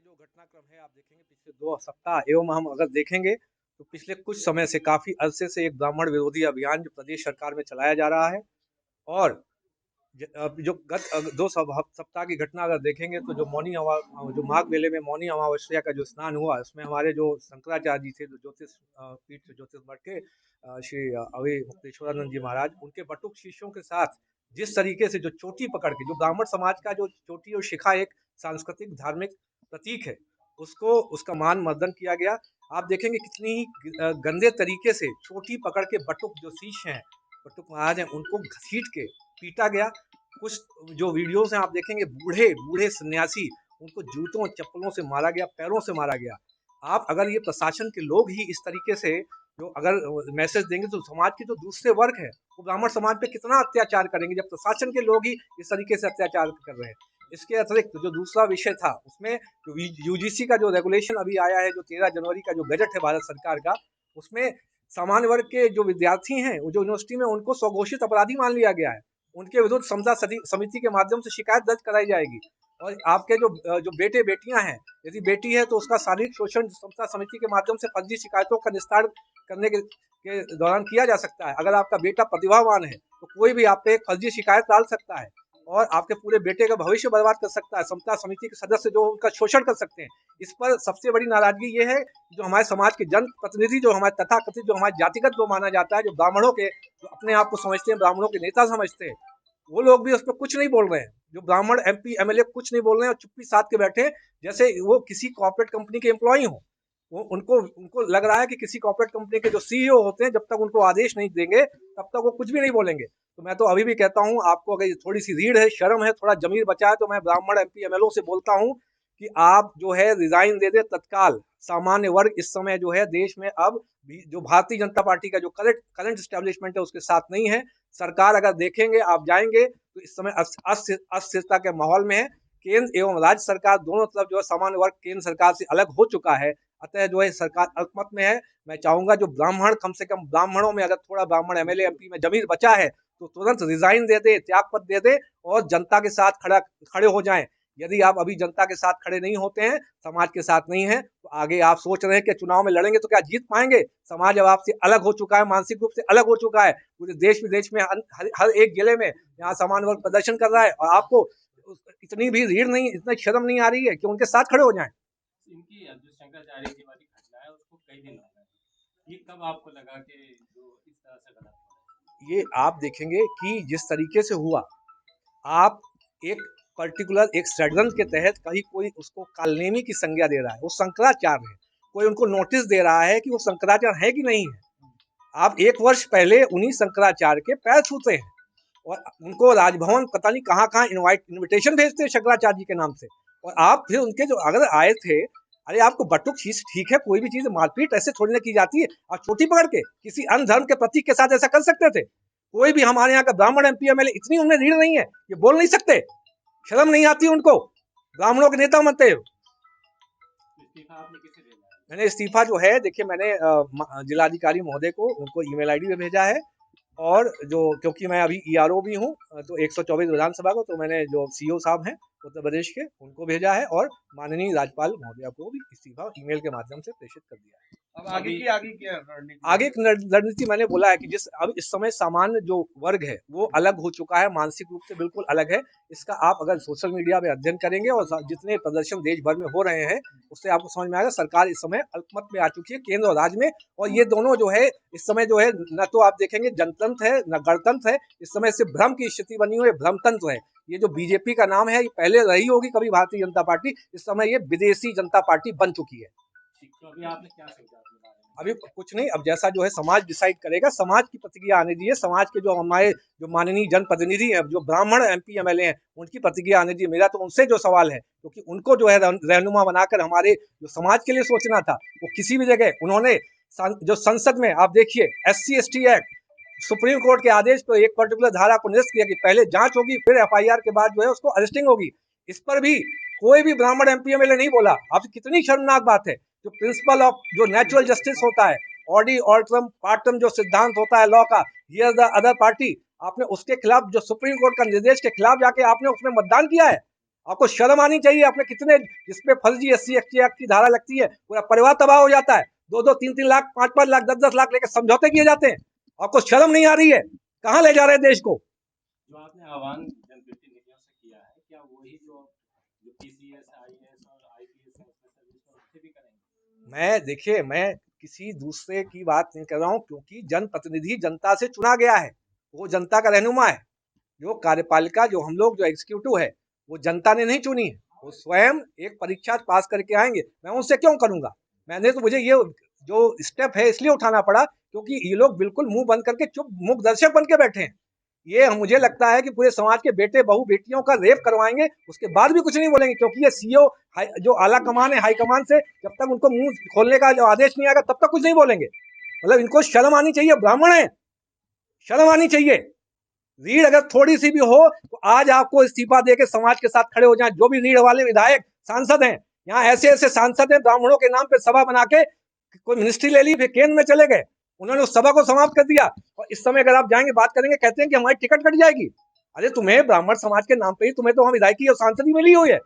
जो घटनाक्रम है आप देखेंगे पिछले 2 सप्ताह एवं हम अगर देखेंगे तो पिछले कुछ समय से काफ़ी अरसे से एक ब्राह्मण विरोधी अभियान जो प्रदेश सरकार में चलाया जा रहा है। और जो गत 2 सप्ताह की घटना अगर देखेंगे तो जो माघ मेले में मौनी अमावस्या का जो स्नान हुआ, उसमें हमारे जो शंकराचार्य जी थे, जो पीठ से ज्योतिष मठ के श्री अवि मुक्तेश्वरानंद जी महाराज, उनके बटुक शिष्यों के साथ जिस तरीके से जो चोटी पकड़ के, जो ब्राह्मण समाज का जो चोटी और शिखा एक सांस्कृतिक धार्मिक प्रतीक है, उसको उसका मान-मर्दन किया गया। आप देखेंगे कितनी ही गंदे तरीके से चोटी पकड़ के बटुक जो शिष्य हैं, बटुक महाराज हैं, उनको घसीट के पीटा गया। कुछ जो वीडियोज़ हैं आप देखेंगे, बूढ़े सन्यासी, उनको जूतों चप्पलों से मारा गया, पैरों से मारा गया। आप अगर ये प्रशासन के लोग ही इस तरीके से जो अगर मैसेज देंगे तो समाज के जो दूसरे वर्ग हैं, वो ब्राह्मण समाज पे कितना अत्याचार करेंगे, जब प्रशासन के लोग ही इस तरीके से अत्याचार कर रहे हैं। इसके अतिरिक्त जो दूसरा विषय था, उसमें जो यूजीसी का जो रेगुलेशन अभी आया है, जो 13 जनवरी का जो बजट है भारत सरकार का, उसमें सामान्य वर्ग के जो विद्यार्थी हैं, वो जो यूनिवर्सिटी में, उनको स्वघोषित अपराधी मान लिया गया है। उनके विरुद्ध समता समिति के माध्यम से शिकायत दर्ज कराई जाएगी। और आपके जो बेटे बेटियां हैं, यदि बेटी है तो उसका शारीरिक शोषण समता समिति के माध्यम से फर्जी शिकायतों का निस्तारण करने के दौरान किया जा सकता है। अगर आपका बेटा प्रतिभावान है तो कोई भी आप पे एक फर्जी शिकायत डाल सकता है और आपके पूरे बेटे का भविष्य बर्बाद कर सकता है। समता समिति के सदस्य जो उनका शोषण कर सकते हैं। इस पर सबसे बड़ी नाराजगी ये है, जो हमारे समाज के जन प्रतिनिधि, जो हमारे तथाकथित, जो हमारे जातिगत जो माना जाता है, जो ब्राह्मणों के, जो अपने आप को समझते हैं ब्राह्मणों के नेता समझते हैं, वो लोग भी उस पर कुछ नहीं बोल रहे हैं। जो ब्राह्मण एमपी एमएलए कुछ नहीं बोल रहे हैं और चुप्पी साध के बैठे, जैसे वो किसी कॉर्पोरेट कंपनी के एम्प्लॉई हो। वो उनको उनको लग रहा है कि किसी कॉर्पोरेट कंपनी के जो सीईओ होते हैं, जब तक उनको आदेश नहीं देंगे तब तक वो कुछ भी नहीं बोलेंगे। तो मैं तो अभी भी कहता हूँ, आपको अगर थोड़ी सी रीढ़ है, शर्म है, थोड़ा जमीर बचा है, तो मैं ब्राह्मण एमपी एमएलओ से बोलता हूँ कि आप जो है रिजाइन दे दे तत्काल। सामान्य वर्ग इस समय जो है देश में अब भी जो भारतीय जनता पार्टी का जो करंट स्टैब्लिशमेंट है उसके साथ नहीं है। सरकार अगर देखेंगे, आप जाएंगे तो इस समय अस्थिरता के माहौल में है। केंद्र एवं राज्य सरकार दोनों तरफ जो है सामान्य वर्ग केंद्र सरकार से अलग हो चुका है। अतः जो है सरकार अल्पमत में है। मैं चाहूंगा जो ब्राह्मण, कम से कम ब्राह्मणों में अगर थोड़ा ब्राह्मण एमएलए एमपी में जमीर बचा है तो तुरंत रिजाइन दे दे, त्यागपत्र दे दे और जनता के साथ खड़े हो जाएं। यदि आप अभी जनता के साथ खड़े नहीं होते हैं, समाज के साथ नहीं है, तो आगे आप सोच रहे हैं कि चुनाव में लड़ेंगे तो क्या जीत पाएंगे? समाज अब आपसे अलग हो चुका है, मानसिक रूप से अलग हो चुका है। पूरे देश विदेश में हर एक जिले में यहाँ सामान्य वर्ग प्रदर्शन कर रहा है और आपको इतनी भी रीढ़ नहीं, इतना शर्म नहीं आ रही है कि उनके साथ खड़े हो जाएं। इनकी अब जो शंकराचार्य जी वाली घटना है उसको कई दिन हो गए। ये कब आपको लगा कि जो इस तरह से गलत हो रहा ये आप देखेंगे कि जिस तरीके से हुआ, आप एक पर्टिकुलर एक षड्यंत्र के तहत कहीं कोई उसको कालनेमी की संज्ञा दे रहा है, वो शंकराचार्य है, कोई उनको नोटिस दे रहा है कि वो शंकराचार्य है कि नहीं है। आप 1 वर्ष पहले उन्हीं शंकराचार्य के पैर छूते हैं और उनको राजभवन पता नहीं कहाँ कहाँ इन्विटेशन भेजते हैं शंकराचार्य जी के नाम से। और आप फिर उनके जो अगर आए थे, अरे आपको बटुक चीज ठीक है, कोई भी चीज मारपीट ऐसे थोड़ी ना की जाती है। आप छोटी पकड़ के किसी अन्य धर्म के प्रतीक के साथ ऐसा कर सकते थे? कोई भी हमारे यहाँ का ब्राह्मण एमपी एमएलए, इतनी उनमें रीढ़ नहीं है, ये बोल नहीं सकते? शर्म नहीं आती उनको? ब्राह्मणों के नेता बनते हो। है? इस्तीफा आपने किसे भेजा है? मैंने इस्तीफा जो है, देखिए मैंने जिलाधिकारी महोदय को उनको ईमेल आईडी पे भेजा है। और जो क्योंकि मैं अभी ईआरओ भी हूँ, तो 124 विधानसभा को, तो मैंने जो सीओ साहब हैं उत्तर प्रदेश के, उनको भेजा है और माननीय राज्यपाल महोदया को भी इस्तीफा ईमेल के माध्यम से प्रेषित कर दिया है। अब आगे क्या रणनीति आगे की रणनीति मैंने बोला है कि जिस अब इस समय सामान्य जो वर्ग है वो अलग हो चुका है, मानसिक रूप से बिल्कुल अलग है। इसका आप अगर सोशल मीडिया पे अध्ययन करेंगे और जितने प्रदर्शन देश भर में हो रहे हैं, उससे आपको समझ में आएगा सरकार इस समय अल्पमत में आ चुकी है केंद्र और राज्य में। और ये दोनों जो है इस समय जो है, न तो आप देखेंगे जनतंत्र है न गणतंत्र है, इस समय सिर्फ भ्रम की स्थिति बनी हुई है, भ्रमतंत्र है। ये जो बीजेपी का नाम है, ये पहले रही होगी कभी भारतीय जनता पार्टी, इस समय ये विदेशी जनता पार्टी बन चुकी है। तो अभी आपने क्या सोचा अपने बारे में? अभी कुछ नहीं, अब जैसा जो है समाज डिसाइड करेगा, समाज की प्रतिक्रिया आने दीजिए। समाज के जो हमारे जो माननीय जनप्रतिनिधि हैं, जो ब्राह्मण एमपी एमएलए हैं, उनकी प्रतिक्रिया आने दीजिए। मेरा तो उनसे जो सवाल है, क्योंकि उनको जो है रहनुमा बनाकर हमारे जो समाज के लिए सोचना था, वो किसी भी जगह उन्होंने जो संसद में आप देखिए SC ST act, supreme court के आदेश पर एक पर्टिकुलर धारा को निरस्त किया कि पहले जांच होगी, फिर एफआईआर के बाद जो है उसको अरेस्टिंग होगी। इस पर भी कोई भी ब्राह्मण एमपी एमएलए नहीं बोला। आप कितनी शर्मनाक बात है। जो प्रिंसिपल ऑफ जो नेचुरल जस्टिस होता है, ऑडी ऑल्ट्रम पार्टम जो सिद्धांत होता है लॉ का, हियर द अदर पार्टी, आपने उसके खिलाफ, जो सुप्रीम कोर्ट का निर्देश के खिलाफ जाके आपने उसमें मतदान किया है। आपको शर्म आनी चाहिए। आपने कितने, जिसपे फर्जी SC/ST एक्ट की धारा लगती है, पूरा परिवार तबाह हो जाता है। 2-2, 3-3 लाख, 5-5 लाख, 10-10 लाख लेकर समझौते किए जाते हैं। आपको शर्म नहीं आ रही है? कहाँ ले जा रहे हैं देश को? जो आपने आह्वान जनप्रतिनिधियों से किया है, क्या वही जो जो PCS, IAS और IPS है उसमें सर्विस में उससे भी करेंगे? देखिए, मैं किसी दूसरे की बात नहीं कर रहा हूँ, क्योंकि जनप्रतिनिधि जनता से चुना गया है, वो जनता का रहनुमा है। जो कार्यपालिका, जो हम लोग, जो एग्जीक्यूटिव है, वो जनता ने नहीं चुनी है, वो स्वयं एक परीक्षा पास करके आएंगे। मैं उनसे क्यों करूंगा? मैंने तो, मुझे ये जो स्टेप है इसलिए उठाना पड़ा क्योंकि ये लोग बिल्कुल मुंह बंद करके चुप मूक दर्शक बन के बैठे हैं। ये मुझे लगता है कि पूरे समाज के बेटे बहू बेटियों का रेप करवाएंगे, उसके बाद भी कुछ नहीं बोलेंगे, क्योंकि ये सीओ जो आला कमान है, हाई कमान से जब तक उनको मुंह खोलने का जो आदेश नहीं आएगा तब तक कुछ नहीं बोलेंगे। मतलब इनको शर्म आनी चाहिए, ब्राह्मण है, शर्म आनी चाहिए। रीढ़ अगर थोड़ी सी भी हो तो आज आपको इस्तीफा देके समाज के साथ खड़े हो जाएं। जो भी रीढ़ वाले विधायक सांसद हैं, यहाँ ऐसे ऐसे सांसद हैं, ब्राह्मणों के नाम पे सभा बना के कोई मिनिस्ट्री ले ली, फिर केंद्र में चले गए, उन्होंने उस सभा को समाप्त कर दिया। और इस समय अगर आप जाएंगे, बात करेंगे, कहते हैं कि हमारी टिकट कट जाएगी। अरे तुम्हें ब्राह्मण समाज के नाम पे ही तुम्हें तो वहां विधायकी और सांसद ही मिली हुई है,